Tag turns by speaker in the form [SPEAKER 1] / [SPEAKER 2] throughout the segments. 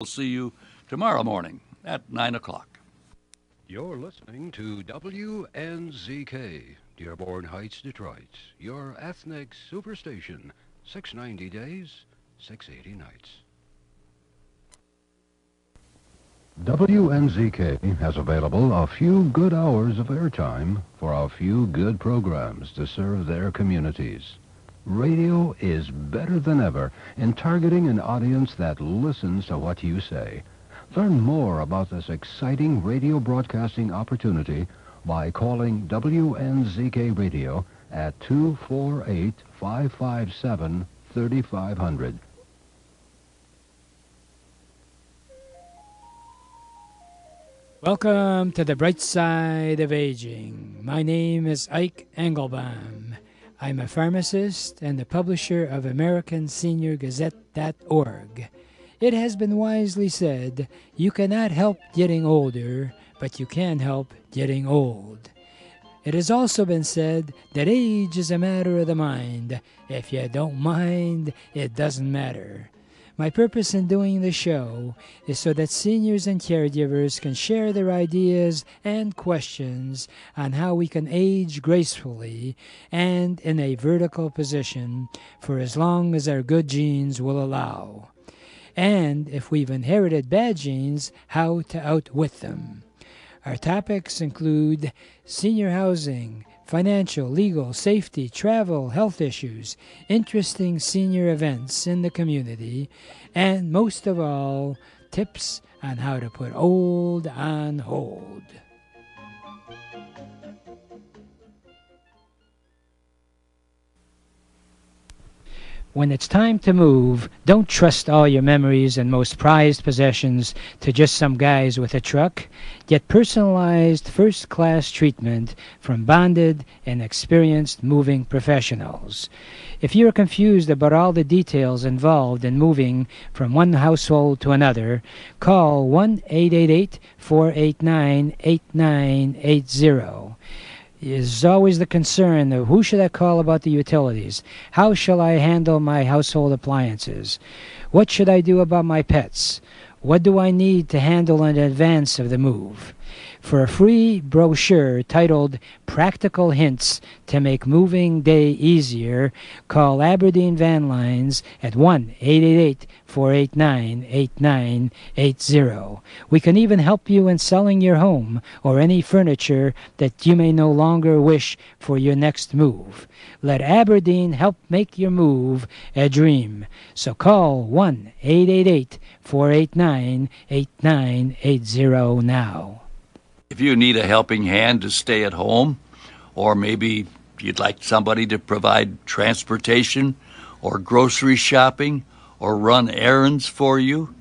[SPEAKER 1] We'll see you tomorrow morning at 9 o'clock.
[SPEAKER 2] You're listening to WNZK, Dearborn Heights, Detroit, your ethnic superstation, 690 days, 680 nights. WNZK has available a few good hours of airtime for a few good programs to serve their communities. Radio is better than ever in targeting an audience that listens to what you say. Learn more about this exciting radio broadcasting opportunity by calling WNZK Radio at 248-557-3500.
[SPEAKER 3] Welcome to the bright side of aging. My name is Ike Engelbaum. I'm a pharmacist and the publisher of AmericanSeniorGazette.org. It has been wisely said, you cannot help getting older, but you can help getting old. It has also been said that age is a matter of the mind. If you don't mind, it doesn't matter. My purpose in doing the show is so that seniors and caregivers can share their ideas and questions on how we can age gracefully and in a vertical position for as long as our good genes will allow. And if we've inherited bad genes, how to outwit them. Our topics include senior housing, financial, legal, safety, travel, health issues, interesting senior events in the community, and most of all, tips on how to put old on hold. When it's time to move, don't trust all your memories and most prized possessions to just some guys with a truck. Get personalized first-class treatment from bonded and experienced moving professionals. If you're confused about all the details involved in moving from one household to another, call 1-888-489-8980. Is always the concern of who should I call about the utilities? How shall I handle my household appliances? What should I do about my pets? What do I need to handle in advance of the move? For a free brochure titled Practical Hints to Make Moving Day Easier, call Aberdeen Van Lines at 1-888-489-8980. We can even help you in selling your home or any furniture that you may no longer wish for your next move. Let Aberdeen help make your move a dream. So call 1-888-489-8980 now.
[SPEAKER 1] If you need a helping hand to stay at home, or maybe you'd like somebody to provide transportation or grocery shopping or run errands for you,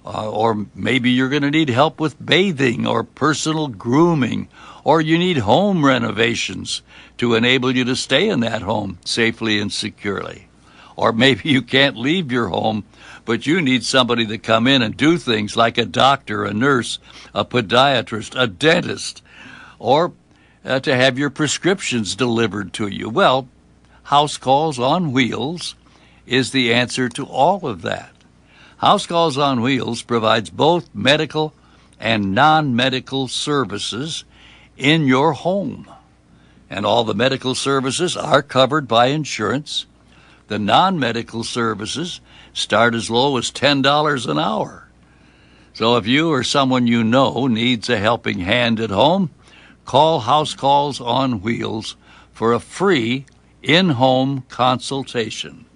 [SPEAKER 1] or maybe you're going to need help with bathing or personal grooming, or you need home renovations to enable you to stay in that home safely and securely. Or maybe you can't leave your home, but you need somebody to come in and do things like a doctor, a nurse, a podiatrist, a dentist, or to have your prescriptions delivered to you. Well, House Calls on Wheels is the answer to all of that. House Calls on Wheels provides both medical and non-medical services in your home. And all the medical services are covered by insurance. The non-medical services start as low as $10 an hour. So if you or someone you know needs a helping hand at home, call House Calls on Wheels for a free in-home consultation.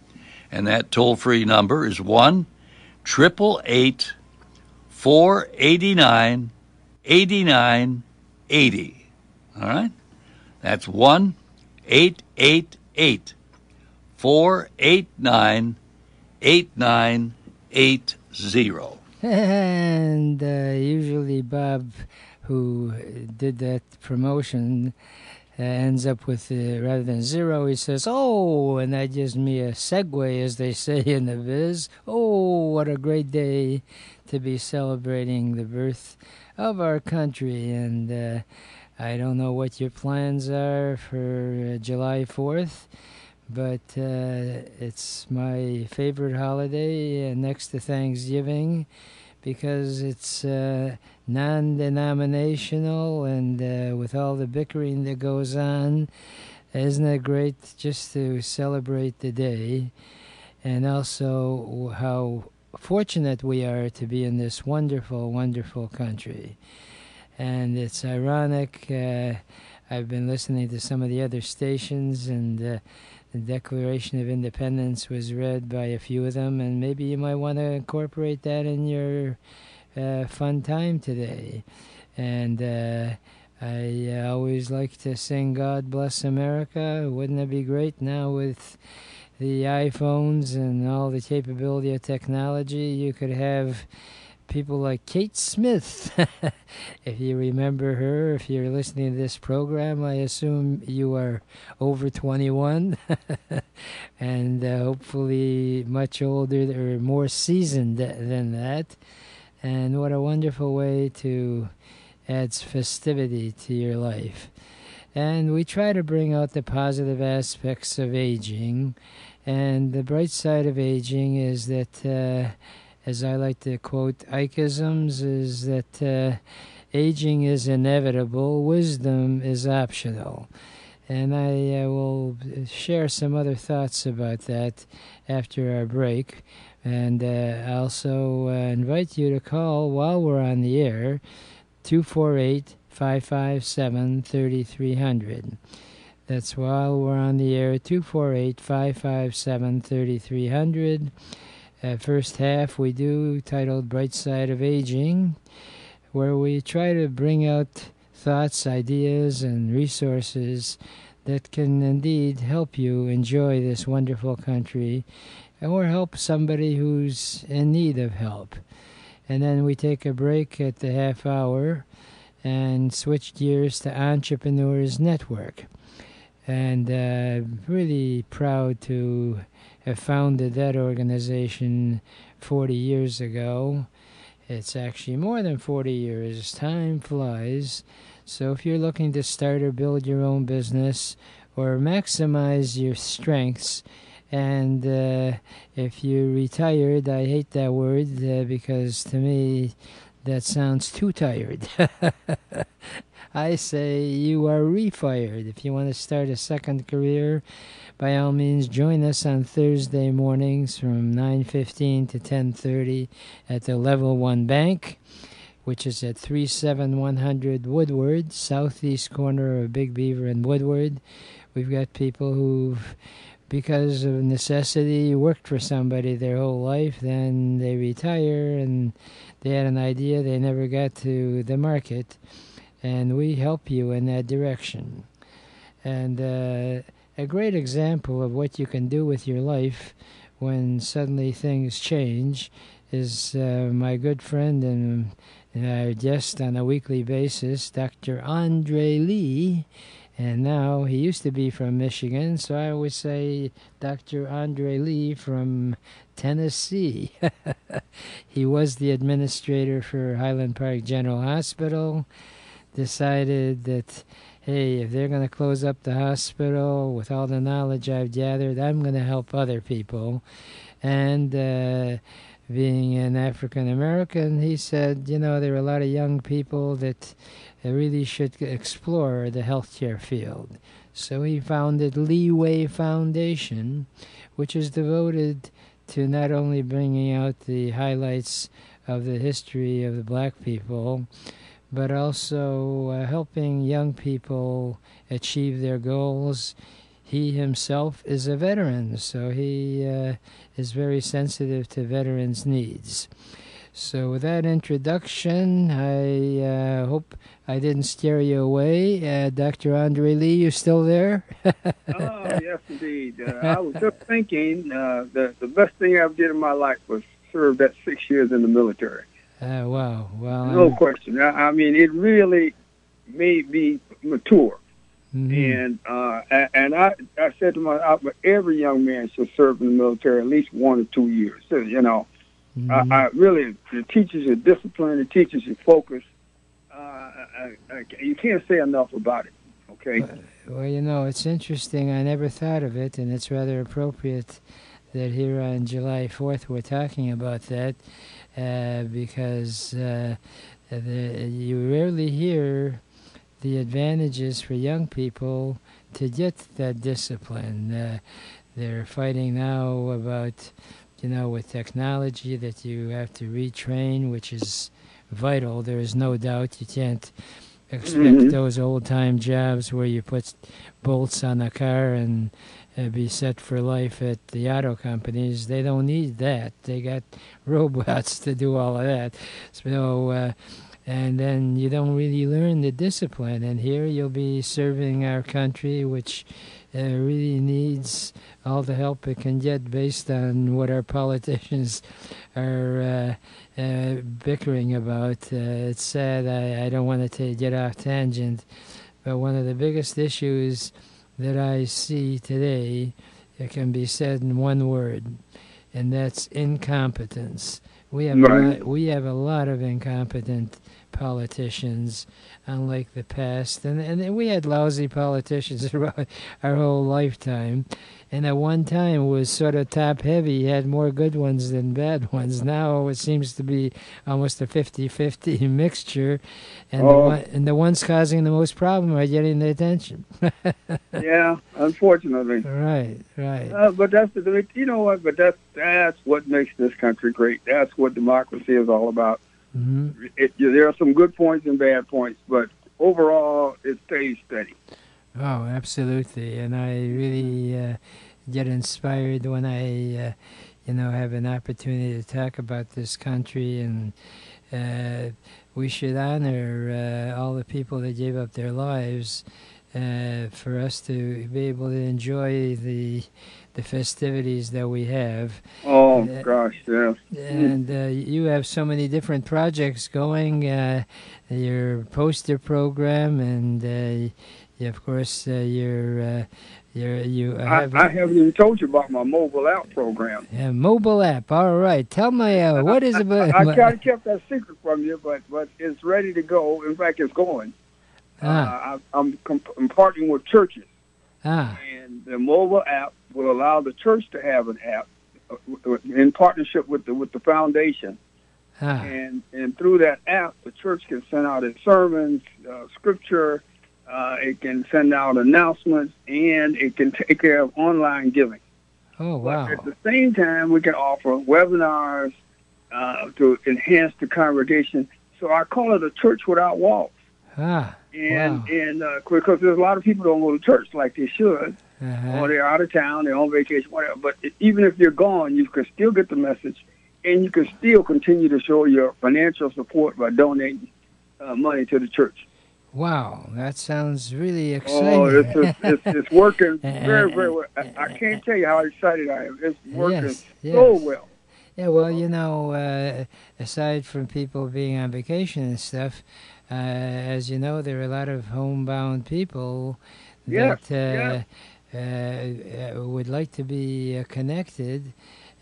[SPEAKER 1] And that toll-free number is 1-888-489-8980. All right? That's 1-888-489-8980.
[SPEAKER 3] And usually Bob, who did that promotion, ends up with, rather than zero, he says, oh, and that gives me a segue, as they say in the biz. Oh, what a great day to be celebrating the birth of our country. And I don't know what your plans are for July 4th, but it's my favorite holiday next to Thanksgiving, because it's non-denominational, and with all the bickering that goes on, isn't it great just to celebrate the day, and also how fortunate we are to be in this wonderful, wonderful country. And it's ironic, I've been listening to some of the other stations, and the Declaration of Independence was read by a few of them, and maybe you might want to incorporate that in your fun time today. And I always like to sing God Bless America. Wouldn't it be great now with the iPhones and all the capability of technology? You could have people like Kate Smith. If you remember her, if you're listening to this program, I assume you are over 21 and hopefully much older or more seasoned than that. And what a wonderful way to add festivity to your life. And we try to bring out the positive aspects of aging. And the bright side of aging is that, as I like to quote Ikeisms, is that aging is inevitable, wisdom is optional. And I will share some other thoughts about that after our break. And also invite you to call while we're on the air, 248-557-3300. That's while we're on the air, 248-557-3300. First half we do, titled Bright Side of Aging, where we try to bring out thoughts, ideas, and resources that can indeed help you enjoy this wonderful country, or help somebody who's in need of help. And then we take a break at the half hour and switch gears to Entrepreneurs Network. And really proud to have founded that organization 40 years ago. It's actually more than 40 years. Time flies. So if you're looking to start or build your own business or maximize your strengths, and if you're retired, I hate that word because to me that sounds too tired. I say you are refired. If you want to start a second career, by all means, join us on Thursday mornings from 9:15 to 10:30 at the Level 1 Bank, which is at 37100 Woodward, southeast corner of Big Beaver and Woodward. We've got people who've, because of necessity, worked for somebody their whole life, then they retire and they had an idea, they never got to the market, and we help you in that direction. And a great example of what you can do with your life when suddenly things change is my good friend and our guest on a weekly basis, Dr. Andre Lee. And now he used to be from Michigan, so I always say Dr. Andre Lee from Tennessee. He was the administrator for Highland Park General Hospital, decided that, hey, if they're going to close up the hospital, with all the knowledge I've gathered, I'm going to help other people. And being an African American, he said, you know, there are a lot of young people that really should explore the healthcare field. So he founded Leeway Foundation, which is devoted to not only bringing out the highlights of the history of the black people, but also helping young people achieve their goals. He himself is a veteran, so he is very sensitive to veterans' needs. So with that introduction, I hope I didn't scare you away. Dr. Andre Lee, you still there?
[SPEAKER 4] Oh, yes, indeed. I was just thinking the best thing I ever did in my life was serve that 6 years in the military.
[SPEAKER 3] Wow. Well,
[SPEAKER 4] no question. I mean, it really made me mature. Mm-hmm. And I said to myself, every young man should serve in the military at least 1 or 2 years. So, you know, mm-hmm. I really, it teaches you discipline, it teaches you focus. You can't say enough about it, okay?
[SPEAKER 3] Well, you know, it's interesting. I never thought of it, and it's rather appropriate that here on July 4th we're talking about that. because you rarely hear the advantages for young people to get that discipline. They're fighting now about, with technology that you have to retrain, which is vital. There is no doubt you can't expect those old-time jobs where you put bolts on a car and be set for life at the auto companies. They don't need that. They got robots to do all of that. So, and then you don't really learn the discipline. And here you'll be serving our country, which really needs all the help it can get based on what our politicians are bickering about. It's sad. I don't want to get off tangent, but one of the biggest issues that I see today, it can be said in one word, and that's incompetence. We have a lot of incompetent politicians, unlike the past, and we had lousy politicians throughout our whole lifetime. And at one time it was sort of top heavy. You had more good ones than bad ones. Now it seems to be almost a 50-50 mixture, and the ones causing the most problem are getting the attention.
[SPEAKER 4] Yeah, unfortunately.
[SPEAKER 3] Right.
[SPEAKER 4] But that's you know what? But that's what makes this country great. That's what democracy is all about. Mm-hmm. There are some good points and bad points, but overall it stays steady.
[SPEAKER 3] Oh, absolutely. And I really get inspired when I, have an opportunity to talk about this country. And we should honor all the people that gave up their lives for us to be able to enjoy the festivities that we have.
[SPEAKER 4] Oh, gosh, yeah.
[SPEAKER 3] And you have so many different projects going, your poster program, and of course, I
[SPEAKER 4] haven't even told you about my mobile app program.
[SPEAKER 3] Yeah, mobile app. All right. Tell me, what is it?
[SPEAKER 4] I kind of kept that secret from you, but it's ready to go. In fact, it's going. I'm partnering with churches. And the mobile app will allow the church to have an app in partnership with the foundation. And through that app, the church can send out its sermons, scripture. It can send out announcements, and it can take care of online giving.
[SPEAKER 3] Oh, wow.
[SPEAKER 4] But at the same time, we can offer webinars to enhance the congregation. So I call it a church without walls.
[SPEAKER 3] Wow.
[SPEAKER 4] Because there's a lot of people don't go to church like they should, or they're out of town, they're on vacation, whatever. But even if you're gone, you can still get the message, and you can still continue to show your financial support by donating money to the church.
[SPEAKER 3] Wow, that sounds really exciting.
[SPEAKER 4] Oh, it's working very, very well. I can't tell you how excited I am. It's working so well.
[SPEAKER 3] Yeah, well, aside from people being on vacation and stuff, as you know, there are a lot of homebound people that would like to be connected,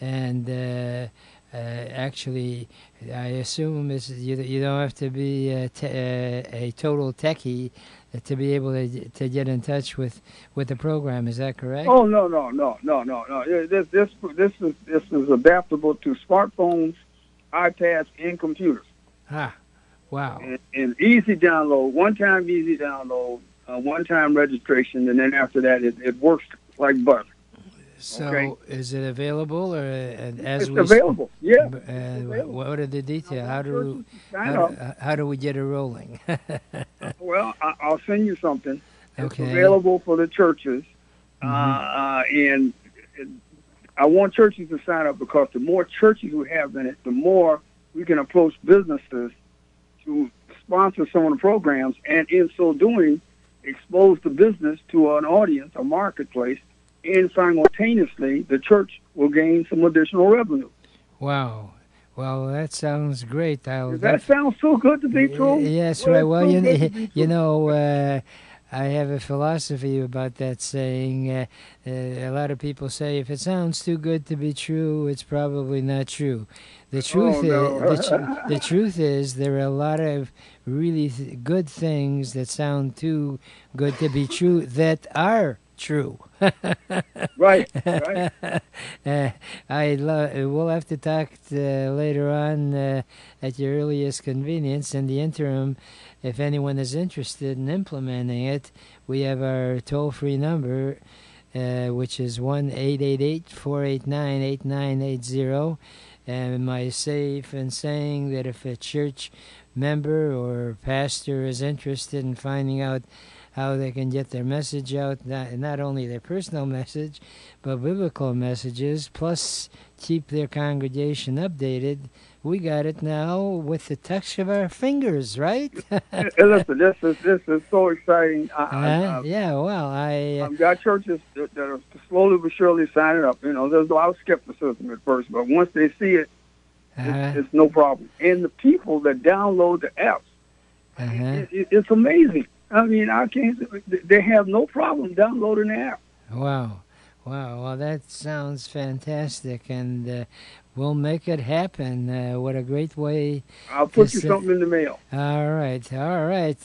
[SPEAKER 3] and actually, I assume you don't have to be a total techie to be able to get in touch with the program. Is that correct?
[SPEAKER 4] Oh, no. This is adaptable to smartphones, iPads, and computers.
[SPEAKER 3] Wow.
[SPEAKER 4] And easy download, one-time easy download, one-time registration, and then after that, it works like butter.
[SPEAKER 3] So, Is it available, or
[SPEAKER 4] it's available? Yeah.
[SPEAKER 3] What are the details? How do we get it rolling?
[SPEAKER 4] Well, I'll send you something.
[SPEAKER 3] Okay.
[SPEAKER 4] It's available for the churches, and I want churches to sign up, because the more churches we have in it, the more we can approach businesses to sponsor some of the programs, and in so doing, expose the business to an audience, a marketplace, and simultaneously, the church will gain some additional revenue.
[SPEAKER 3] Wow. Well, that sounds great.
[SPEAKER 4] That sounds so good to be true.
[SPEAKER 3] Yes, right. Well, I have a philosophy about that saying. A lot of people say, if it sounds too good to be true, it's probably not true. The truth is, there are a lot of really good things that sound too good to be true that are true.
[SPEAKER 4] Right, right.
[SPEAKER 3] We'll have to talk later on at your earliest convenience. In the interim, if anyone is interested in implementing it, we have our toll-free number, which is 1-888-489-8980. Am I safe in saying that if a church member or pastor is interested in finding out how they can get their message out, not only their personal message, but biblical messages, plus keep their congregation updated, we got it now with the touch of our fingers, right?
[SPEAKER 4] Hey, listen, this is so exciting.
[SPEAKER 3] I've
[SPEAKER 4] got churches that are slowly but surely signing up. You know, there's a lot of skepticism at first, but once they see it, it's no problem. And the people that download the apps, it's amazing. I mean, they have no problem downloading the app.
[SPEAKER 3] Wow. Well, that sounds fantastic, and we'll make it happen. What a great way.
[SPEAKER 4] I'll put you something in the mail.
[SPEAKER 3] All right. That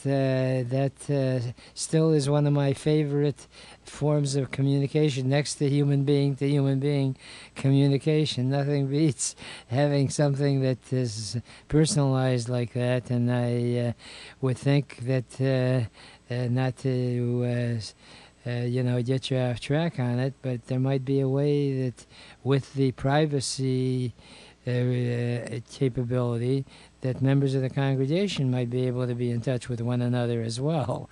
[SPEAKER 3] still is one of my favorite forms of communication, next to human being communication. Nothing beats having something that is personalized like that, and I would think that not to get you off track on it, but there might be a way that with the privacy capability that members of the congregation might be able to be in touch with one another as well.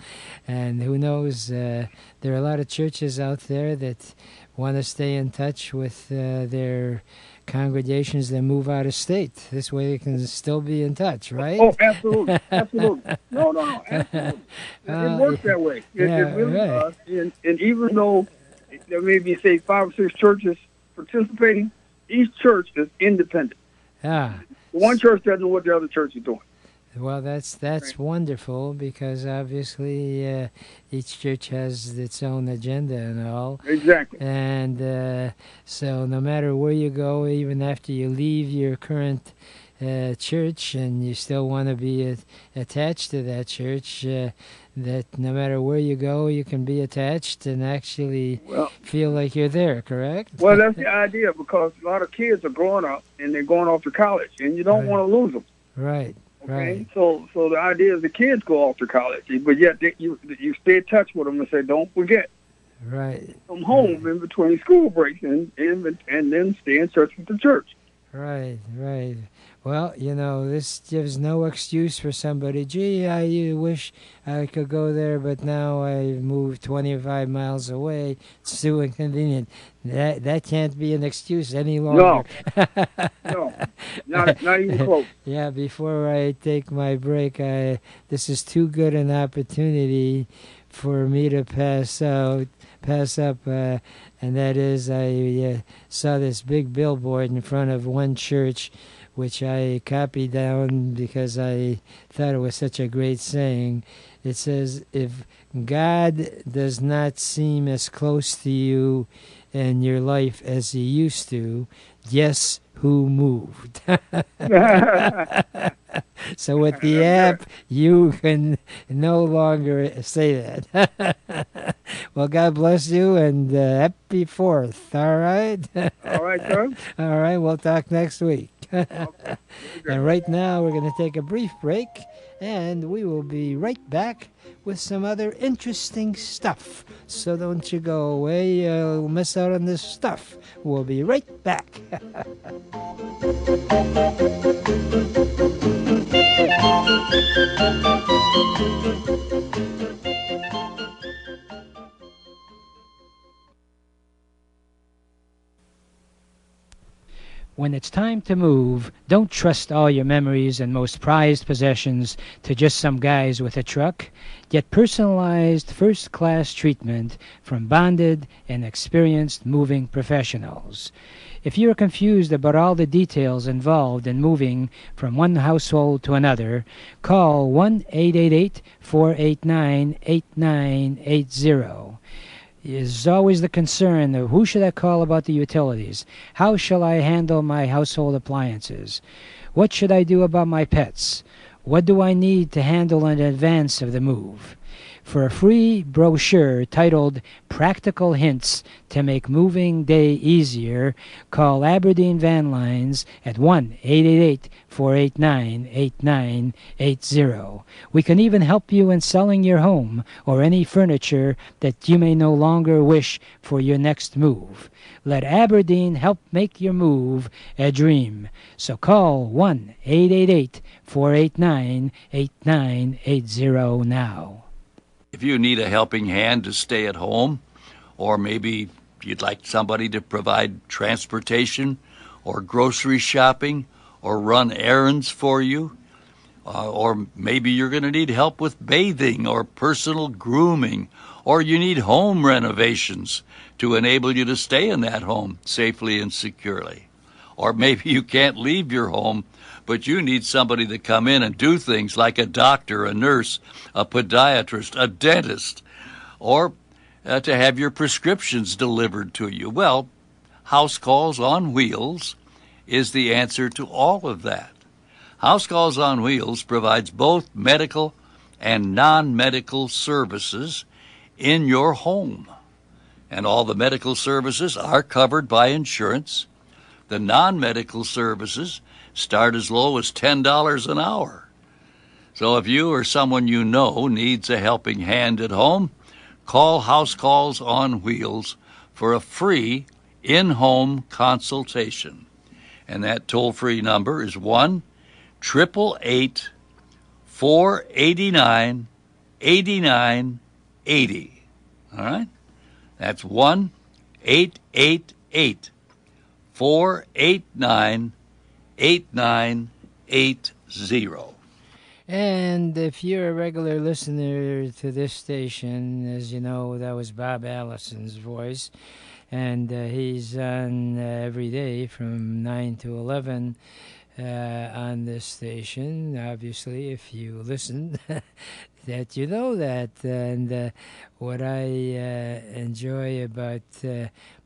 [SPEAKER 3] And who knows, there are a lot of churches out there that want to stay in touch with their congregations that move out of state. This way they can still be in touch, right?
[SPEAKER 4] Oh, absolutely. No, absolutely. It works that way. It really does. And even though there may be, say, 5 or 6 churches participating, each church is independent. One church doesn't know what the other church is doing.
[SPEAKER 3] Well, that's wonderful, because obviously each church has its own agenda and all.
[SPEAKER 4] Exactly.
[SPEAKER 3] And so no matter where you go, even after you leave your current church and you still want to be attached to that church, that no matter where you go, you can be attached and actually feel like you're there, correct?
[SPEAKER 4] Well, that's the idea, because a lot of kids are growing up and they're going off to college, and you don't want to lose them.
[SPEAKER 3] Right.
[SPEAKER 4] Okay,
[SPEAKER 3] right.
[SPEAKER 4] So the idea is the kids go off to college, but yet you stay in touch with them and say, don't forget.
[SPEAKER 3] Right.
[SPEAKER 4] Come home in between school breaks and then stay in touch with the church.
[SPEAKER 3] Right. Well, this gives no excuse for somebody, gee, I wish I could go there, but now I've moved 25 miles away. It's too inconvenient. That can't be an excuse any longer.
[SPEAKER 4] No, not even close.
[SPEAKER 3] Yeah, before I take my break, this is too good an opportunity for me to pass up, and that is I saw this big billboard in front of one church, which I copied down because I thought it was such a great saying. It says, if God does not seem as close to you in your life as he used to, guess who moved? So with the app, you can no longer say that. Well, God bless you, and happy 4th, all right?
[SPEAKER 4] All right, sir.
[SPEAKER 3] All right, we'll talk next week.
[SPEAKER 4] Okay.
[SPEAKER 3] And right now, we're going to take a brief break, and we will be right back with some other interesting stuff. So don't you go away. You'll miss out on this stuff. We'll be right back. When it's time to move, don't trust all your memories and most prized possessions to just some guys with a truck. Get personalized first-class treatment from bonded and experienced moving professionals. If you are confused about all the details involved in moving from one household to another, call 1-888-489-8980. Is always the concern of who should I call about the utilities? How shall I handle my household appliances? What should I do about my pets? What do I need to handle in advance of the move? For a free brochure titled Practical Hints to Make Moving Day Easier, call Aberdeen Van Lines at 1-888-489-8980. We can even help you in selling your home or any furniture that you may no longer wish for your next move. Let Aberdeen help make your move a dream. So call 1-888-489-8980 now.
[SPEAKER 1] If you need a helping hand to stay at home, or maybe you'd like somebody to provide transportation or grocery shopping or run errands for you, or maybe you're going to need help with bathing or personal grooming, or you need home renovations to enable you to stay in that home safely and securely. Or maybe you can't leave your home, but you need somebody to come in and do things like a doctor, a nurse, a podiatrist, a dentist, or to have your prescriptions delivered to you. Well, House Calls on Wheels is the answer to all of that. House Calls on Wheels provides both medical and non-medical services in your home. And all the medical services are covered by insurance. The non-medical services start as low as $10 an hour. So if you or someone you know needs a helping hand at home, call House Calls on Wheels for a free in-home consultation. And that toll-free number is 1-888-489-8980. All right? That's 1-888-489-8980.
[SPEAKER 3] And if you're a regular listener to this station, as you know, that was Bob Allison's voice. And he's on every day from 9 to 11 on this station. Obviously, if you listen, that you know that. And what I enjoy about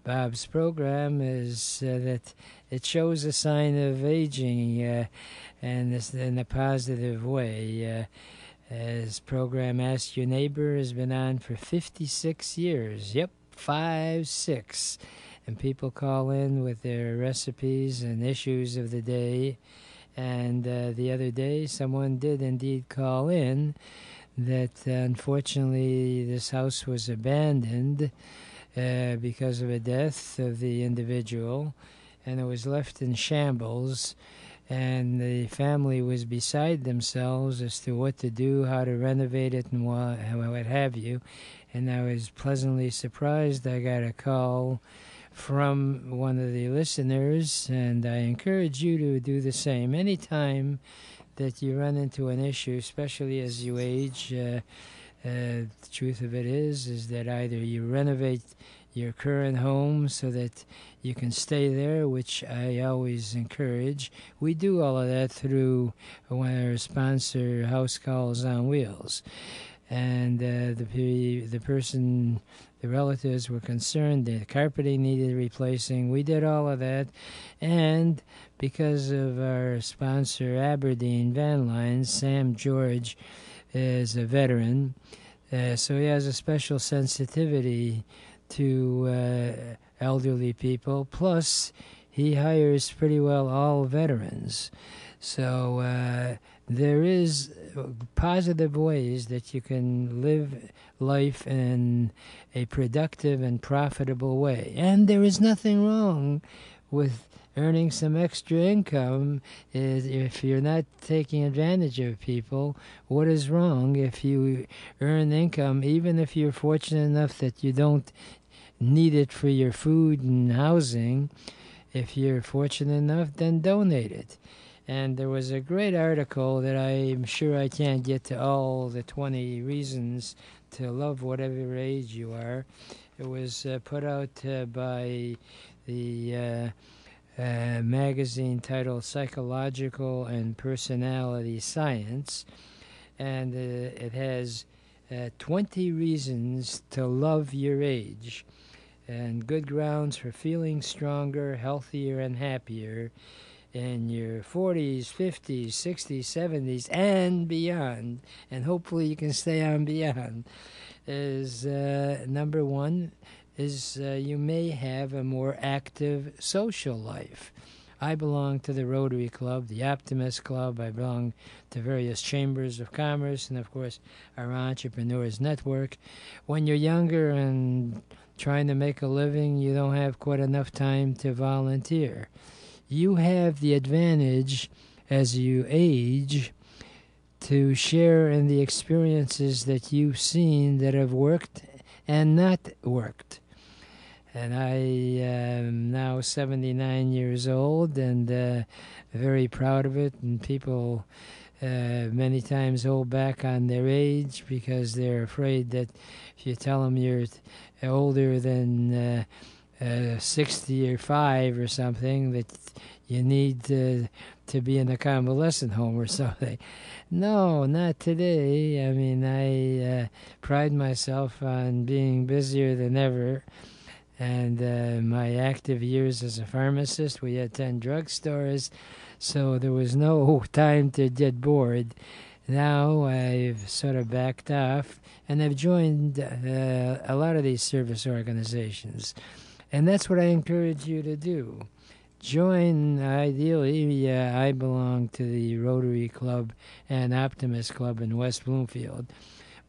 [SPEAKER 3] Bob's program is that it shows a sign of aging and this in a positive way. His program Ask Your Neighbor has been on for 56 years. Yep, 5-6. And people call in with their recipes and issues of the day. And the other day, someone did indeed call in that unfortunately this house was abandoned because of a death of the individual, and it was left in shambles. And the family was beside themselves as to what to do, how to renovate it, and what have you. And I was pleasantly surprised. I got a call from one of the listeners, and I encourage you to do the same. Anytime that you run into an issue, especially as you age, the truth of it is that either you renovate your current home so that you can stay there, which I always encourage. We do all of that through our sponsor, House Calls on Wheels. And the person, the relatives were concerned the carpeting needed replacing. We did all of that. And because of our sponsor, Aberdeen Van Lines, Sam George is a veteran, so he has a special sensitivity to elderly people. Plus, he hires pretty well all veterans. So there is positive ways that you can live life in a productive and profitable way. And there is nothing wrong with earning some extra income. If you're not taking advantage of people, what is wrong if you earn income, even if you're fortunate enough that you don't need it for your food and housing? If you're fortunate enough, then donate it. And there was a great article that I'm sure I can't get to all the 20 reasons to love whatever age you are. It was put out by the magazine titled Psychological and Personality Science. And it has 20 reasons to love your age, and good grounds for feeling stronger, healthier, and happier. in your 40s, 50s, 60s, 70s, and beyond, and hopefully you can stay on beyond, is number one, is you may have a more active social life. I belong to the Rotary Club, the Optimist Club. I belong to various chambers of commerce and, of course, our Entrepreneurs Network. When you're younger and trying to make a living, you don't have quite enough time to volunteer. You have the advantage as you age to share in the experiences that you've seen that have worked and not worked. And I am now 79 years old and very proud of it. And people many times hold back on their age because they're afraid that if you tell them you're older than 60 or 5 or something, that you need to be in a convalescent home or something. No, not today. I mean, I pride myself on being busier than ever. And my active years as a pharmacist, we had 10 drugstores, so there was no time to get bored. Now I've sort of backed off, and I've joined a lot of these service organizations. And that's what I encourage you to do. Join, ideally, I belong to the Rotary Club and Optimist Club in West Bloomfield.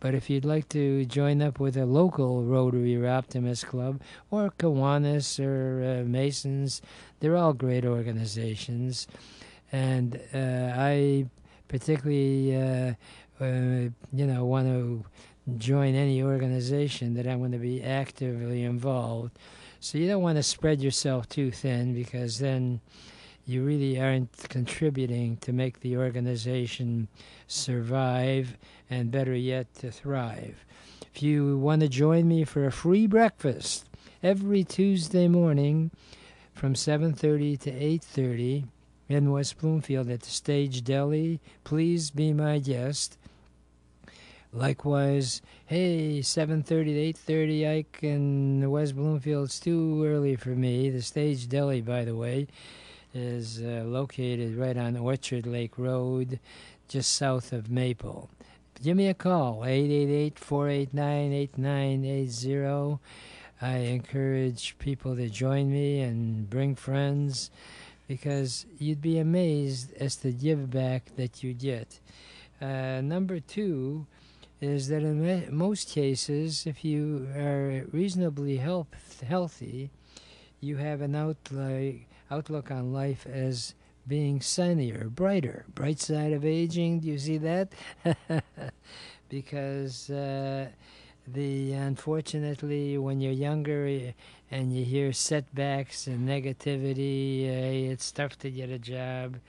[SPEAKER 3] But if you'd like to join up with a local Rotary or Optimist Club, or Kiwanis or Masons, they're all great organizations. And I particularly, want to join any organization that I'm going to be actively involved. So you don't want to spread yourself too thin, because then you really aren't contributing to make the organization survive, and better yet, to thrive. If you want to join me for a free breakfast every Tuesday morning from 7:30 to 8:30 in West Bloomfield at the Stage Deli, please be my guest. Likewise, hey, 7:30 to 8:30, Ike in West Bloomfield, it's too early for me. The Stage Deli, by the way, is located right on Orchard Lake Road, just south of Maple. Give me a call, 888-489-8980. I encourage people to join me and bring friends, because you'd be amazed as the give back that you get. Number two is that in most cases, if you are reasonably healthy, you have an outlook on life as being sunnier, brighter. Bright side of aging, do you see that? Because unfortunately, when you're younger and you hear setbacks and negativity, it's tough to get a job.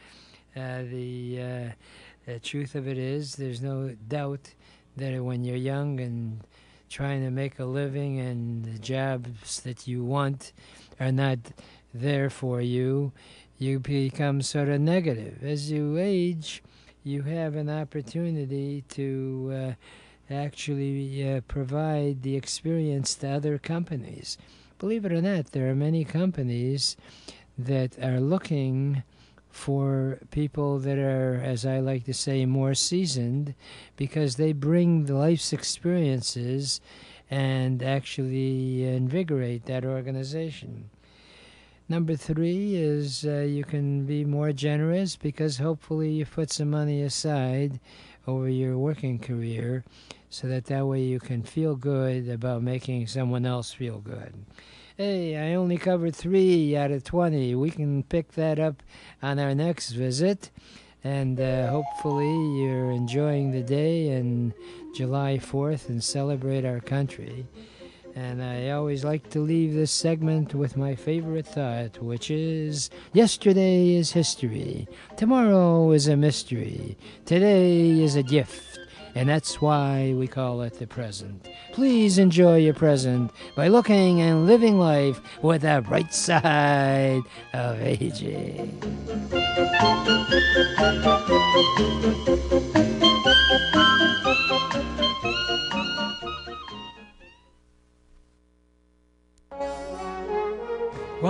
[SPEAKER 3] The truth of it is, there's no doubt that when you're young and trying to make a living and the jobs that you want are not there for you, you become sort of negative. As you age, you have an opportunity to actually provide the experience to other companies. Believe it or not, there are many companies that are looking for people that are, as I like to say, more seasoned, because they bring the life's experiences and actually invigorate that organization. Number three is you can be more generous, because hopefully you put some money aside over your working career, so that way you can feel good about making someone else feel good. Hey, I only covered 3 out of 20. We can pick that up on our next visit. And hopefully you're enjoying the day and July 4th and celebrate our country. And I always like to leave this segment with my favorite thought, which is, yesterday is history. Tomorrow is a mystery. Today is a gift. And that's why we call it the present. Please enjoy your present by looking and living life with the bright side of aging.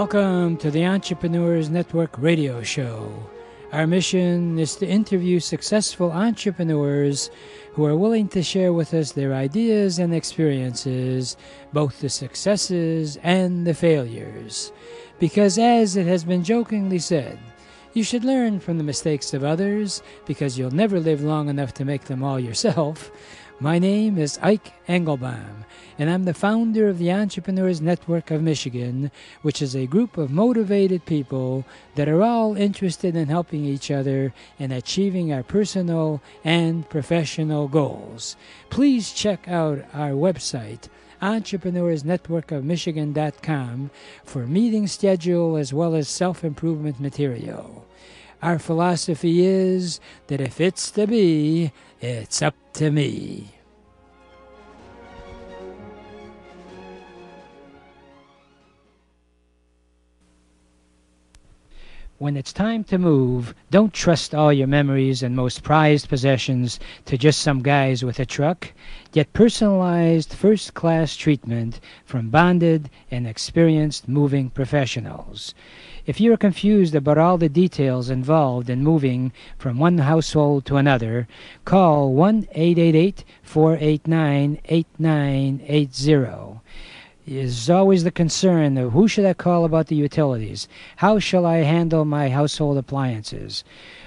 [SPEAKER 3] Welcome to the Entrepreneurs Network radio show. Our mission is to interview successful entrepreneurs who are willing to share with us their ideas and experiences, both the successes and the failures. Because as it has been jokingly said, you should learn from the mistakes of others because you'll never live long enough to make them all yourself. My name is Ike Engelbaum, and I'm the founder of the Entrepreneurs Network of Michigan, which is a group of motivated people that are all interested in helping each other and achieving our personal and professional goals. Please check out our website, entrepreneursnetworkofmichigan.com, for meeting schedule as well as self-improvement material. Our philosophy is that if it's to be, it's up to me. When it's time to move, don't trust all your memories and most prized possessions to just some guys with a truck. Get personalized first-class treatment from bonded and experienced moving professionals. If you are confused about all the details involved in moving from one household to another, call 1-888-489-8980. Is always the concern of who should I call about the utilities? How shall I handle my household appliances?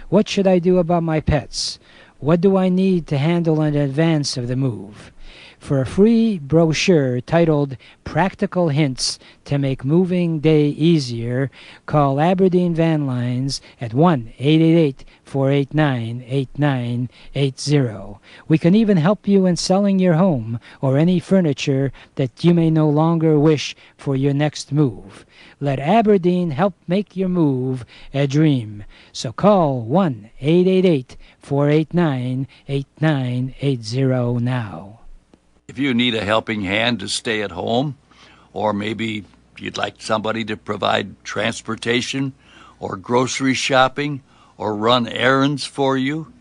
[SPEAKER 3] What should I do about my pets? What do I need to handle in advance of the move? For a free brochure titled Practical Hints to Make Moving Day Easier, call Aberdeen Van Lines at 1-888-489-8980. We can even help you in selling your home or any furniture that you may no longer wish for your next move. Let Aberdeen help make your move a dream. So call 1-888-489-8980 now.
[SPEAKER 1] If you need a helping hand to stay at home, or maybe you'd like somebody to provide transportation or grocery shopping or run errands for you,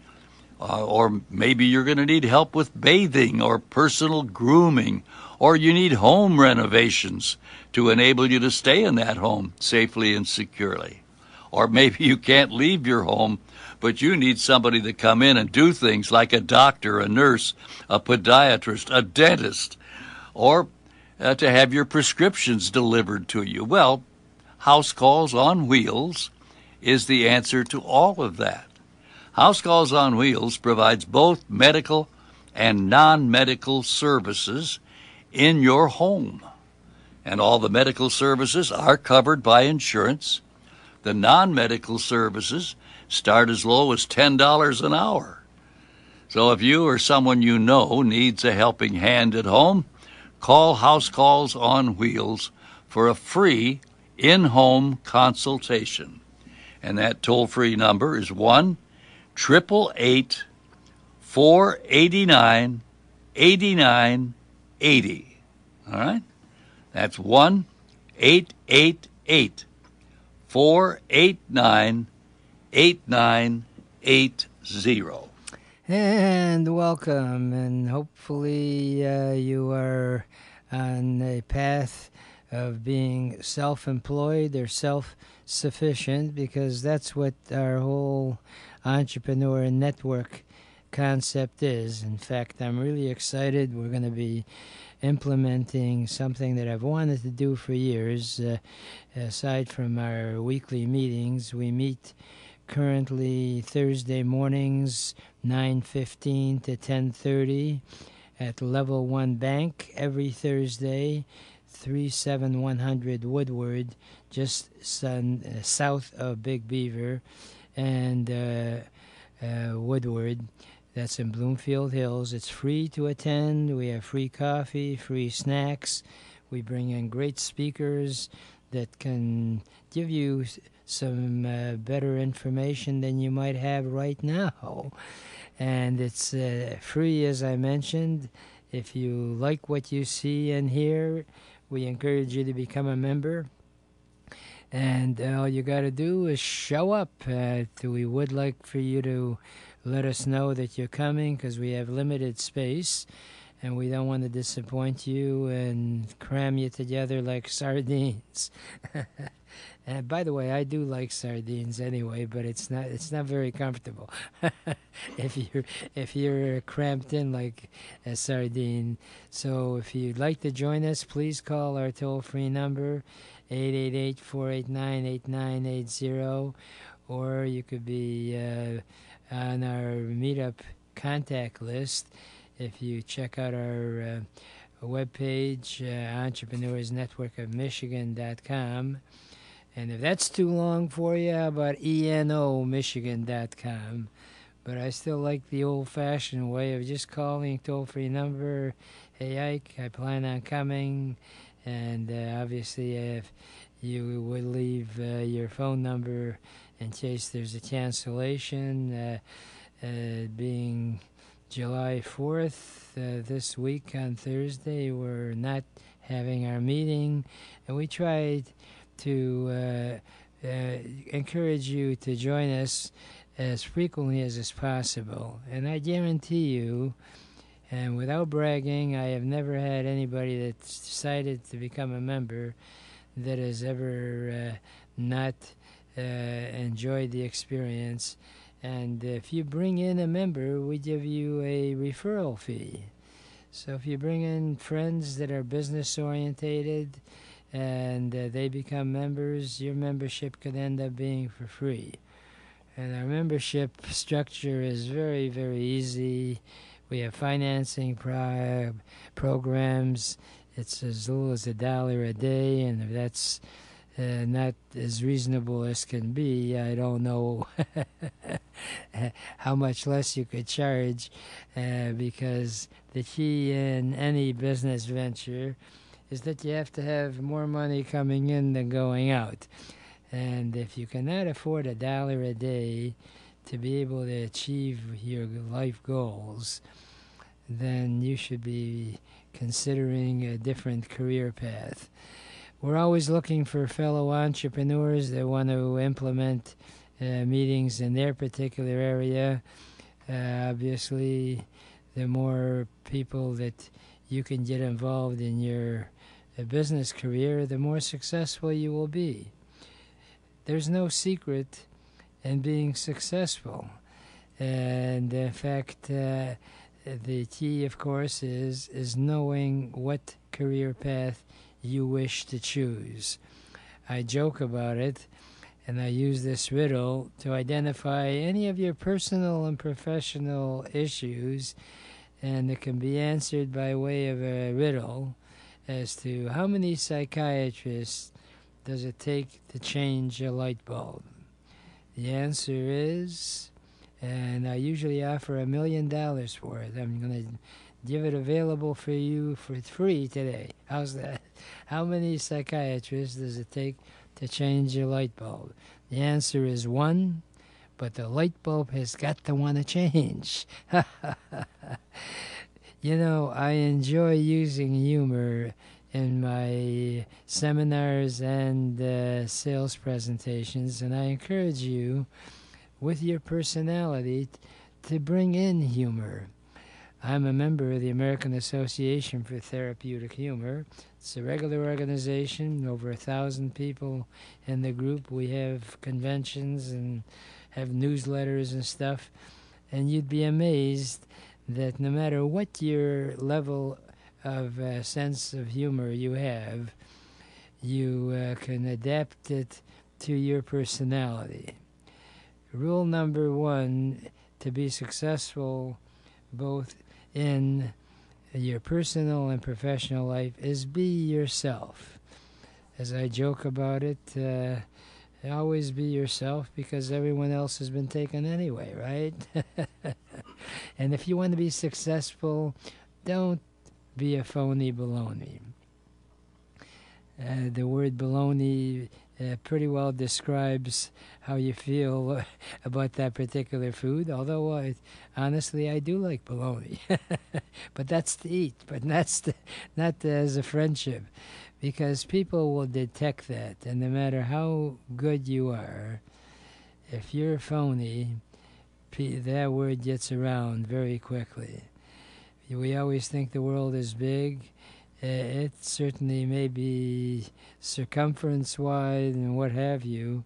[SPEAKER 1] or maybe you're going to need help with bathing or personal grooming, or you need home renovations to enable you to stay in that home safely and securely. Or maybe you can't leave your home, but you need somebody to come in and do things like a doctor, a nurse, a podiatrist, a dentist, or to have your prescriptions delivered to you. Well, House Calls on Wheels is the answer to all of that. House Calls on Wheels provides both medical and non-medical services in your home. And all the medical services are covered by insurance. The non-medical services start as low as $10 an hour. So if you or someone you know needs a helping hand at home, call House Calls on Wheels for a free in-home consultation. And that toll-free number is 1-888-489-8980. All right? That's 1-888-489-8980.
[SPEAKER 3] And welcome, and hopefully you are on a path of being self-employed or self-sufficient, because that's what our whole entrepreneur network concept is. In fact, I'm really excited. We're going to be implementing something that I've wanted to do for years. Aside from our weekly meetings, we meet currently Thursday mornings, 9:15 to 10:30 at Level 1 Bank every Thursday, 37100 Woodward, just south of Big Beaver and Woodward. That's in Bloomfield Hills. It's free to attend. We have free coffee, free snacks. We bring in great speakers that can give you some better information than you might have right now. And it's free, as I mentioned. If you like what you see and hear, we encourage you to become a member. And all you got to do is show up. We would like for you to let us know that you're coming, because we have limited space. and we don't want to disappoint you and cram you together like sardines. And by the way, I do like sardines anyway, but it's not very comfortable if you're cramped in like a sardine. So if you'd like to join us, please call our toll-free number 888-489-8980, or you could be on our meetup contact list if you check out our webpage, entrepreneursnetworkofmichigan.com. And if that's too long for you, how about enomichigan.com? But I still like the old-fashioned way of just calling toll-free number. Hey, Ike, I plan on coming. And obviously, if you would leave your phone number in case there's a cancellation, being July 4th, this week on Thursday, we're not having our meeting. And we tried to encourage you to join us as frequently as is possible. And I guarantee you, and without bragging, I have never had anybody that's decided to become a member that has ever not enjoyed the experience. And if you bring in a member, we give you a referral fee. So if you bring in friends that are business orientated, and they become members, your membership could end up being for free. And our membership structure is very, very easy. We have financing programs. It's as little as $1 a day, and if that's not as reasonable as can be, I don't know how much less you could charge, because the key in any business venture is that you have to have more money coming in than going out. And if you cannot afford $1 a day to be able to achieve your life goals, then you should be considering a different career path. We're always looking for fellow entrepreneurs that want to implement meetings in their particular area. Obviously, the more people that you can get involved in your business career, the more successful you will be. There's no secret in being successful. And in fact, the key, of course, is knowing what career path you wish to choose. I joke about it, and I use this riddle to identify any of your personal and professional issues, and it can be answered by way of a riddle as to how many psychiatrists does it take to change a light bulb. The answer is, and I usually offer $1 million for it. I'm going to give it available for you for free today. How's that? How many psychiatrists does it take to change your light bulb? The answer is 1, but the light bulb has got to want to change. You know, I enjoy using humor in my seminars and sales presentations, and I encourage you, with your personality, to bring in humor. I'm a member of the American Association for Therapeutic Humor. It's a regular organization, over 1,000 people in the group. We have conventions and have newsletters and stuff, and you'd be amazed that no matter what your level of sense of humor you have, you can adapt it to your personality. Rule number 1 to be successful both in your personal and professional life is be yourself. As I joke about it, always be yourself, because everyone else has been taken anyway, right? And if you want to be successful, don't be a phony baloney. The word baloney pretty well describes how you feel about that particular food, although honestly I do like bologna. But that's to eat, but not as a friendship, because people will detect that, and no matter how good you are, if you're phony, that word gets around very quickly. We always think the world is big. It certainly may be circumference-wide and what have you,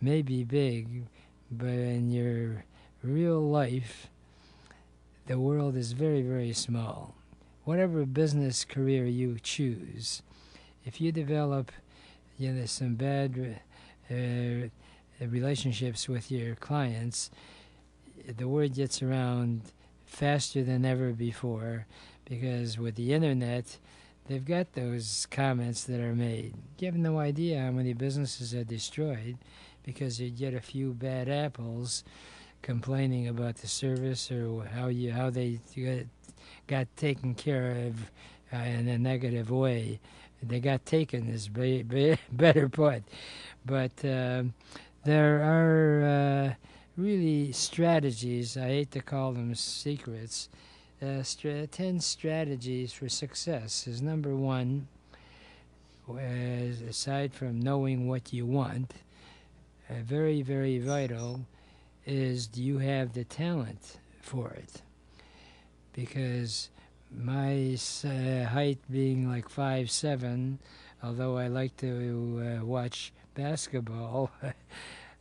[SPEAKER 3] may be big, but in your real life, the world is very, very small. Whatever business career you choose, if you develop some bad relationships with your clients, the word gets around faster than ever before, because with the internet, they've got those comments that are made. You have no idea how many businesses are destroyed because you get a few bad apples complaining about the service or how they got taken care of in a negative way. They got taken is better put. But there are really strategies. I hate to call them secrets. 10 strategies for success is number one, aside from knowing what you want, very, very vital, is do you have the talent for it? Because my height being like 5'7", although I like to watch basketball,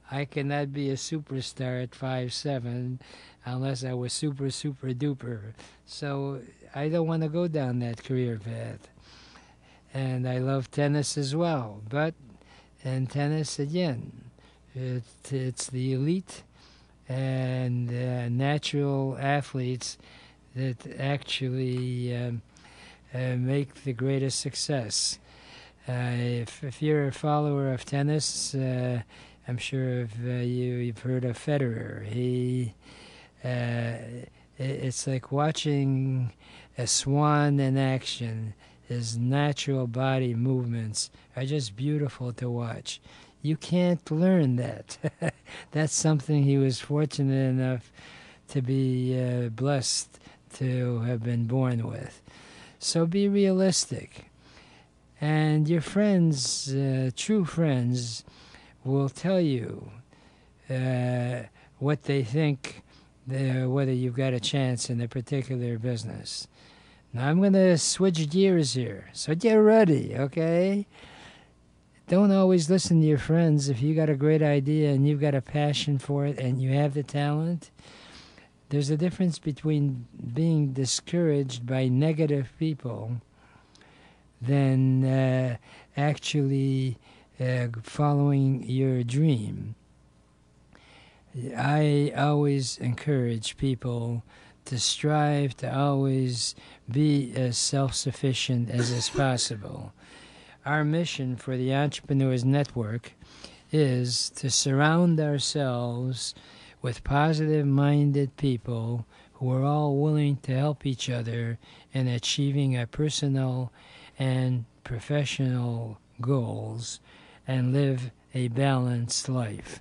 [SPEAKER 3] I cannot be a superstar at 5'7" unless I was super, super duper. So I don't want to go down that career path. And I love tennis as well. But in tennis, again, it's the elite and natural athletes that actually make the greatest success. If you're a follower of tennis, I'm sure you've heard of Federer. It's like watching a swan in action. His natural body movements are just beautiful to watch. You can't learn that. That's something he was fortunate enough to be blessed to have been born with. So be realistic. And your friends, true friends, will tell you what they think, whether you've got a chance in a particular business. Now I'm going to switch gears here, so get ready, okay? Don't always listen to your friends. If you got a great idea and you've got a passion for it and you have the talent, there's a difference between being discouraged by negative people than actually following your dream. I always encourage people to strive to always be as self-sufficient as is possible. Our mission for the Entrepreneurs Network is to surround ourselves with positive-minded people who are all willing to help each other in achieving our personal and professional goals and live a balanced life.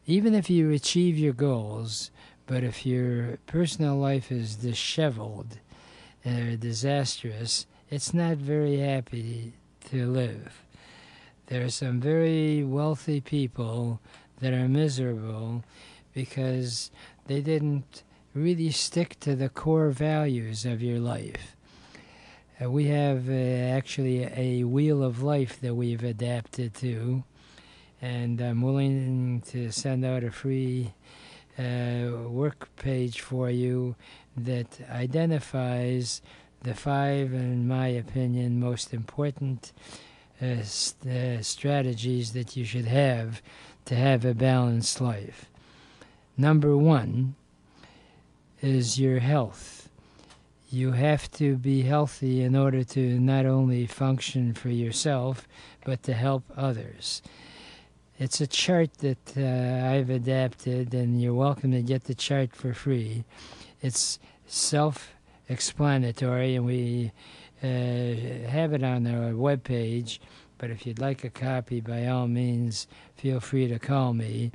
[SPEAKER 3] Even if you achieve your goals, but if your personal life is disheveled or disastrous, it's not very happy to live. There are some very wealthy people that are miserable because they didn't really stick to the core values of your life. We have actually a wheel of life that we've adapted to, and I'm willing to send out a free work page for you that identifies the 5, in my opinion, most important strategies that you should have to have a balanced life. Number 1 is your health. You have to be healthy in order to not only function for yourself, but to help others. It's a chart that I've adapted, and you're welcome to get the chart for free. It's self-explanatory, and we have it on our webpage, but if you'd like a copy, by all means, feel free to call me.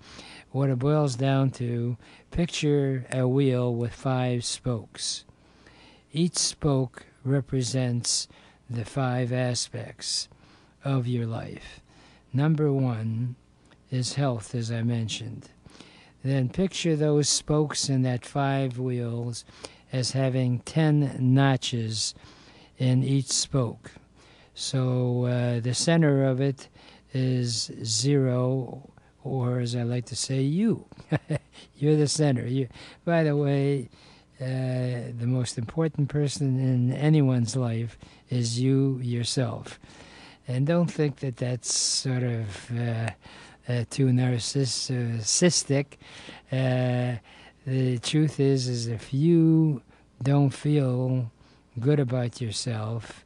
[SPEAKER 3] What it boils down to, picture a wheel with 5 spokes. Each spoke represents the 5 aspects of your life. Number 1 is health, as I mentioned. Then picture those spokes in that 5 wheels as having 10 notches in each spoke. So the center of it is 0, or as I like to say, you. You're the center. By the way, the most important person in anyone's life is you yourself. And don't think that that's sort of too narcissistic. The truth is if you don't feel good about yourself,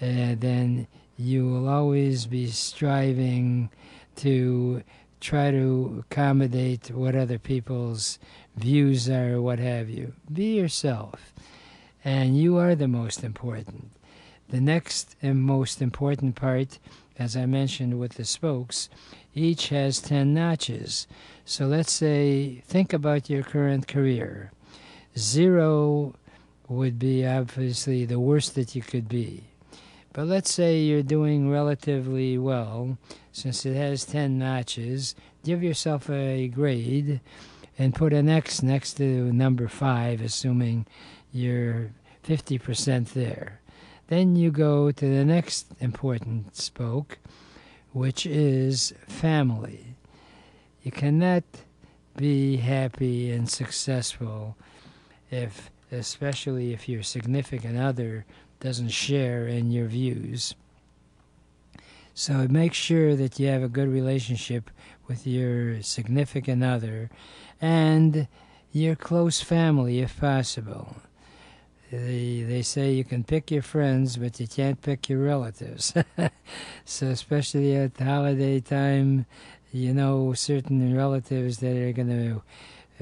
[SPEAKER 3] then you will always be striving to try to accommodate what other people's views are or what have you. Be yourself, and you are the most important. The next and most important part, as I mentioned with the spokes, each has 10 notches. So let's say, think about your current career. 0 would be obviously the worst that you could be. But let's say you're doing relatively well. Since it has 10 notches, give yourself a grade and put an X next to number 5, assuming you're 50% there. Then you go to the next important spoke, which is family. You cannot be happy and successful especially if your significant other doesn't share in your views. So make sure that you have a good relationship with your significant other and your close family if possible. They say you can pick your friends, but you can't pick your relatives. So especially at the holiday time, you know certain relatives that are going to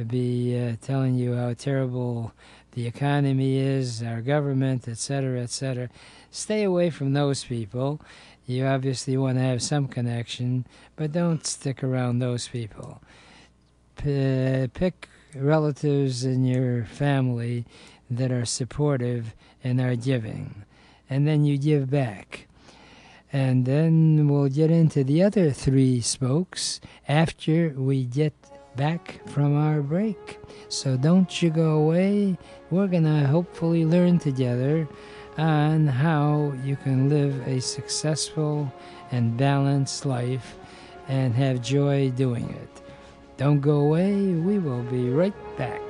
[SPEAKER 3] be telling you how terrible the economy is, our government, etc., etc. Stay away from those people. You obviously want to have some connection, but don't stick around those people. Pick relatives in your family that are supportive and are giving, and then you give back. And then we'll get into the other 3 spokes after we get back from our break. So don't you go away. We're going to hopefully learn together on how you can live a successful and balanced life and have joy doing it. Don't go away. We will be right back.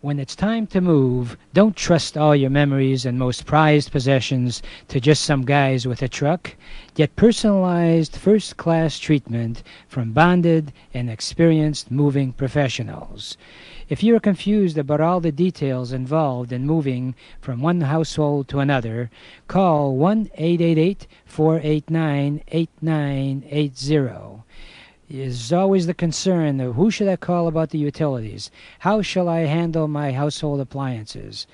[SPEAKER 3] When it's time to move, don't trust all your memories and most prized possessions to just some guys with a truck. Get personalized first-class treatment from bonded and experienced moving professionals. If you are confused about all the details involved in moving from one household to another, call 1-888-489-8980. Is always the concern of who should I call about the utilities? How shall I handle my household appliances?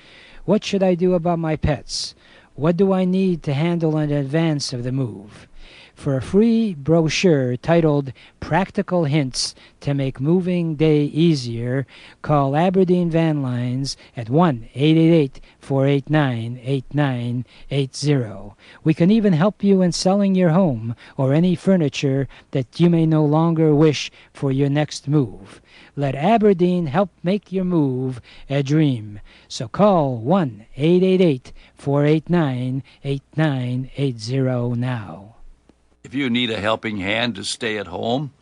[SPEAKER 3] What should I do about my pets? What do I need to handle in advance of the move? For a free brochure titled Practical Hints to Make Moving Day Easier, call Aberdeen Van Lines at 1-888-489-8980. We can even help you in selling your home or any furniture that you may no longer wish for your next move. Let Aberdeen help make your move a dream. So call 1-888-489-8980 now.
[SPEAKER 1] If you need a helping hand to stay at home,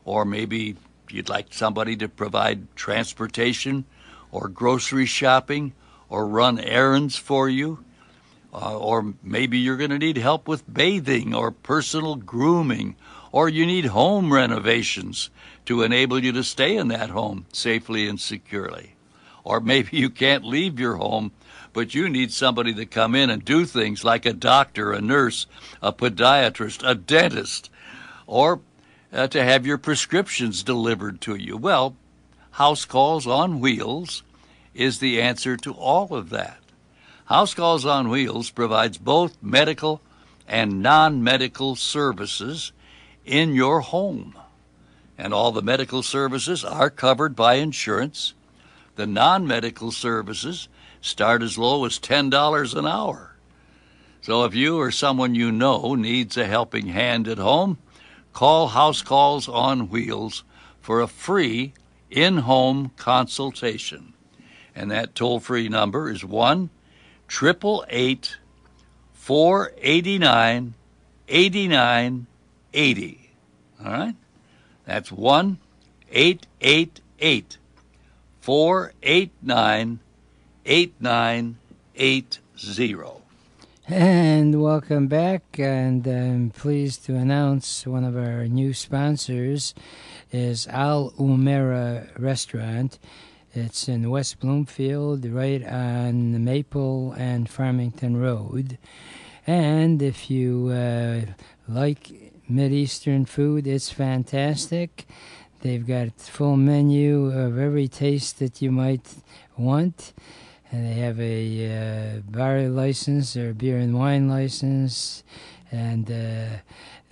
[SPEAKER 1] or maybe you'd like somebody to provide transportation or grocery shopping or run errands for you, or maybe you're going to need help with bathing or personal grooming, or you need home renovations to enable you to stay in that home safely and securely. Or maybe you can't leave your home, but you need somebody to come in and do things like a doctor, a nurse, a podiatrist, a dentist, or to have your prescriptions delivered to you. Well, House Calls on Wheels is the answer to all of that. House Calls on Wheels provides both medical and non-medical services in your home. And all the medical services are covered by insurance. The non-medical services start as low as $10 an hour. So if you or someone you know needs a helping hand at home, call House Calls on Wheels for a free in-home consultation. And that toll-free number is 1-888-489-8980. All right? That's 1-888-489-8980.
[SPEAKER 3] And welcome back, and I'm pleased to announce one of our new sponsors is Al Umera Restaurant. It's in West Bloomfield, right on Maple and Farmington Road. And if you like Mideastern food, it's fantastic. They've got a full menu of every taste that you might want. And they have a bar license or beer and wine license, and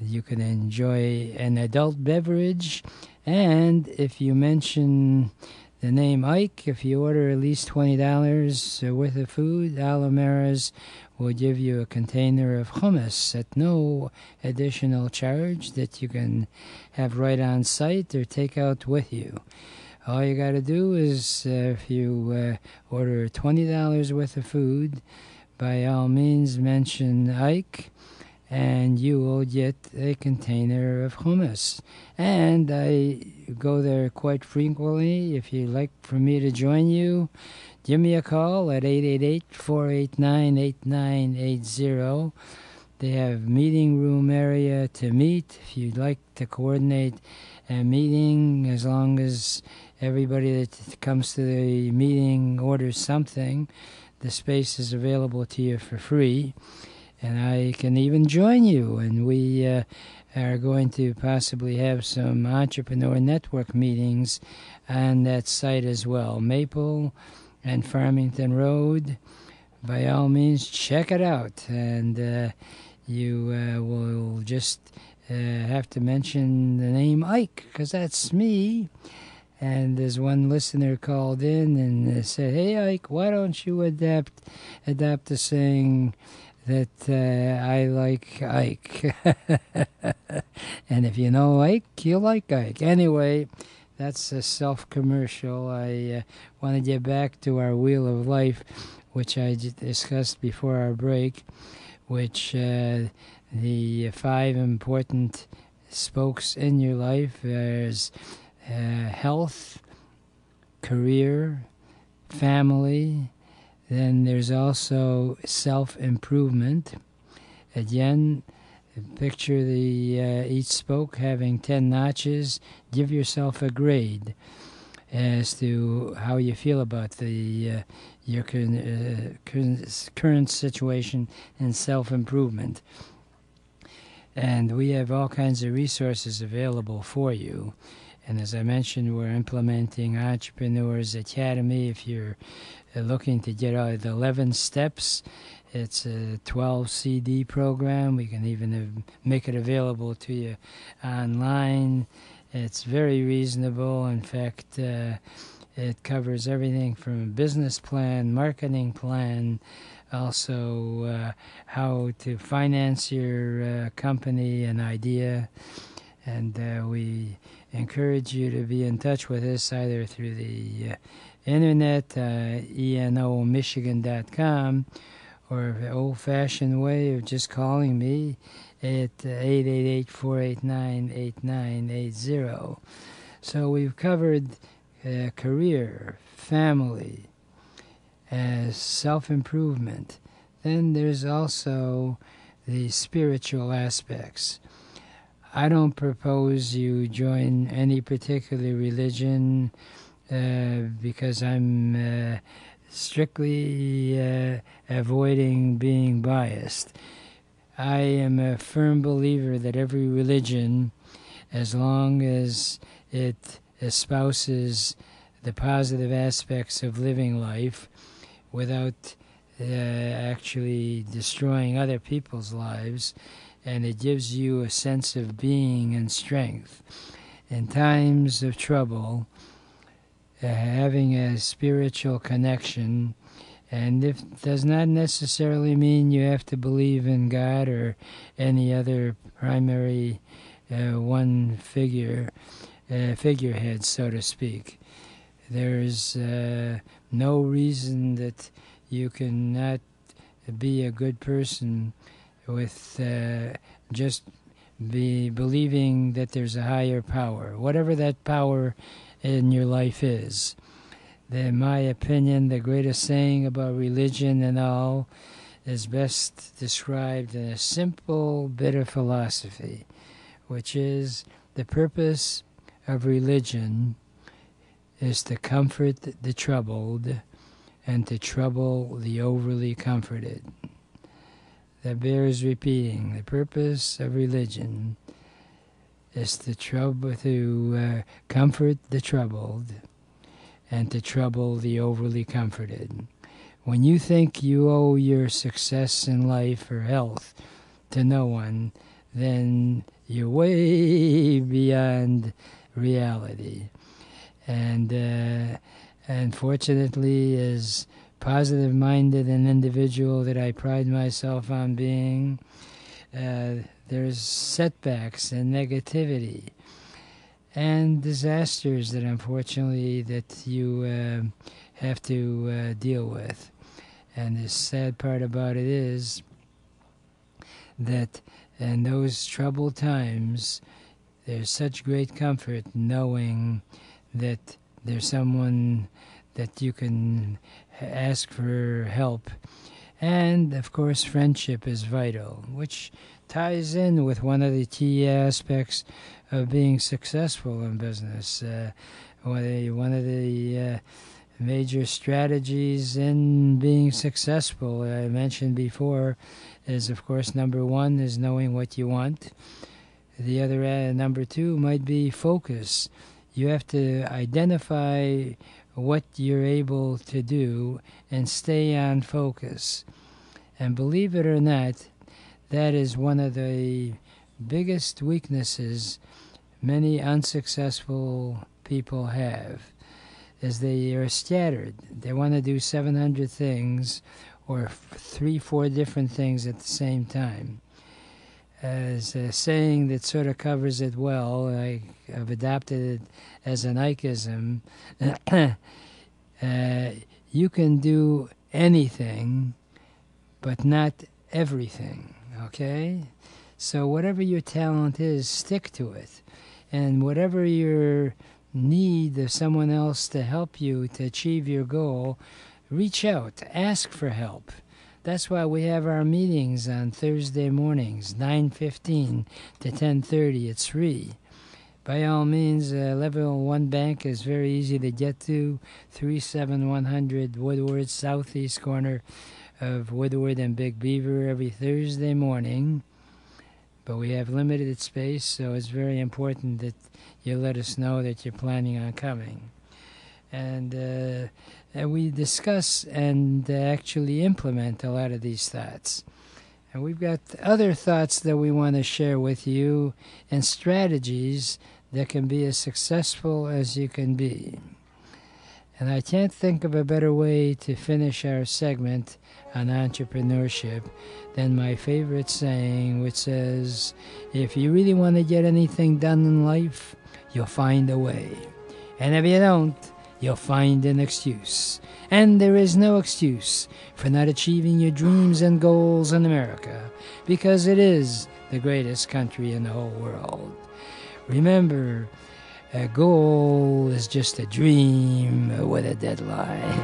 [SPEAKER 3] you can enjoy an adult beverage. And if you mention the name Ike, if you order at least $20 worth of food, Alomera's will give you a container of hummus at no additional charge that you can have right on site or take out with you. All you got to do is, if you order $20 worth of food, by all means mention Ike, and you will get a container of hummus. And I go there quite frequently. If you'd like for me to join you, give me a call at 888-489-8980. They have meeting room area to meet. If you'd like to coordinate a meeting, as long as everybody that comes to the meeting orders something, the space is available to you for free. And I can even join you. And we are going to possibly have some entrepreneur network meetings on that site as well. Maple and Farmington Road. By all means, check it out. And you will just have to mention the name Ike, because that's me. And there's one listener called in and said, "Hey, Ike, why don't you adapt the saying that I like Ike?" And if you know Ike, you like Ike. Anyway, that's a self-commercial. I want to get back to our Wheel of Life, which I discussed before our break, which the 5 important spokes in your life is health, career, family. Then there's also self-improvement. Again, picture each spoke having 10 notches. Give yourself a grade as to how you feel about your current situation and self-improvement. And we have all kinds of resources available for you. And as I mentioned, we're implementing Entrepreneurs Academy. If you're looking to get out the 11 steps, it's a 12 CD program. We can even make it available to you online. It's very reasonable. In fact, it covers everything from a business plan, marketing plan, also how to finance your company and idea. And we encourage you to be in touch with us either through the internet, enomichigan.com, or the old-fashioned way of just calling me at 888-489-8980. So we've covered career, family, self-improvement. Then there's also the spiritual aspects. I don't propose you join any particular religion because I'm strictly avoiding being biased. I am a firm believer that every religion, as long as it espouses the positive aspects of living life without actually destroying other people's lives, and it gives you a sense of being and strength. In times of trouble, having a spiritual connection And it does not necessarily mean you have to believe in God or any other primary one figurehead, so to speak. There's no reason that you cannot be a good person with just be believing that there's a higher power, whatever that power in your life is. In my opinion, the greatest saying about religion and all is best described in a simple bit of philosophy, which is the purpose of religion is to comfort the troubled and to trouble the overly comforted. That bears repeating. The purpose of religion is to comfort the troubled and to trouble the overly comforted. When you think you owe your success in life or health to no one, then you're way beyond reality. And fortunately, as positive-minded an individual that I pride myself on being, there's setbacks and negativity and disasters that unfortunately that you have to deal with. And the sad part about it is that in those troubled times, there's such great comfort knowing that there's someone that you can ask for help. And, of course, friendship is vital, which ties in with one of the key aspects of being successful in business. One of the major strategies in being successful, I mentioned before, is, of course, number one is knowing what you want. The other, number two, might be focus. You have to identify what you're able to do and stay on focus. And believe it or not, that is one of the biggest weaknesses many unsuccessful people have, is they are scattered. They want to do 700 things or 3-4 different things at the same time. As a saying that sort of covers it well, I've adopted it as an Ikeism. You can do anything, but not everything, okay? So whatever your talent is, stick to it. And whatever your need of someone else to help you to achieve your goal, reach out, ask for help. That's why we have our meetings on Thursday mornings, 9:15 to 10:30. It's free. By all means, Level 1 Bank is very easy to get to, 37100 Woodward, southeast corner of Woodward and Big Beaver, every Thursday morning. But we have limited space, so it's very important that you let us know that you're planning on coming. And we discuss and actually implement a lot of these thoughts. And we've got other thoughts that we want to share with you and strategies that can be as successful as you can be. And I can't think of a better way to finish our segment on entrepreneurship than my favorite saying, which says, if you really want to get anything done in life, you'll find a way. And if you don't, you'll find an excuse. And there is no excuse for not achieving your dreams and goals in America, because it is the greatest country in the whole world. Remember, a goal is just a dream with a deadline.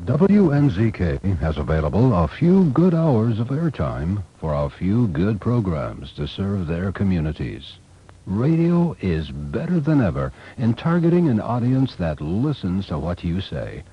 [SPEAKER 2] WNZK has available a few good hours of airtime for a few good programs to serve their communities. Radio is better than ever in targeting an audience that listens to what you say.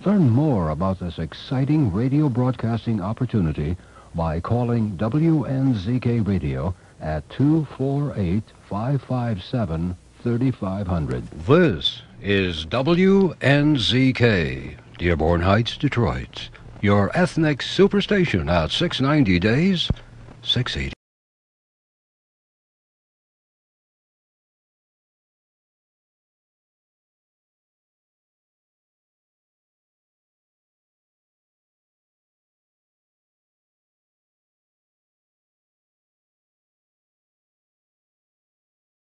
[SPEAKER 2] Learn more about this exciting radio broadcasting opportunity by calling WNZK Radio at 248-557-3500. This is WNZK, Dearborn Heights, Detroit. Your ethnic superstation at 690 days, 680.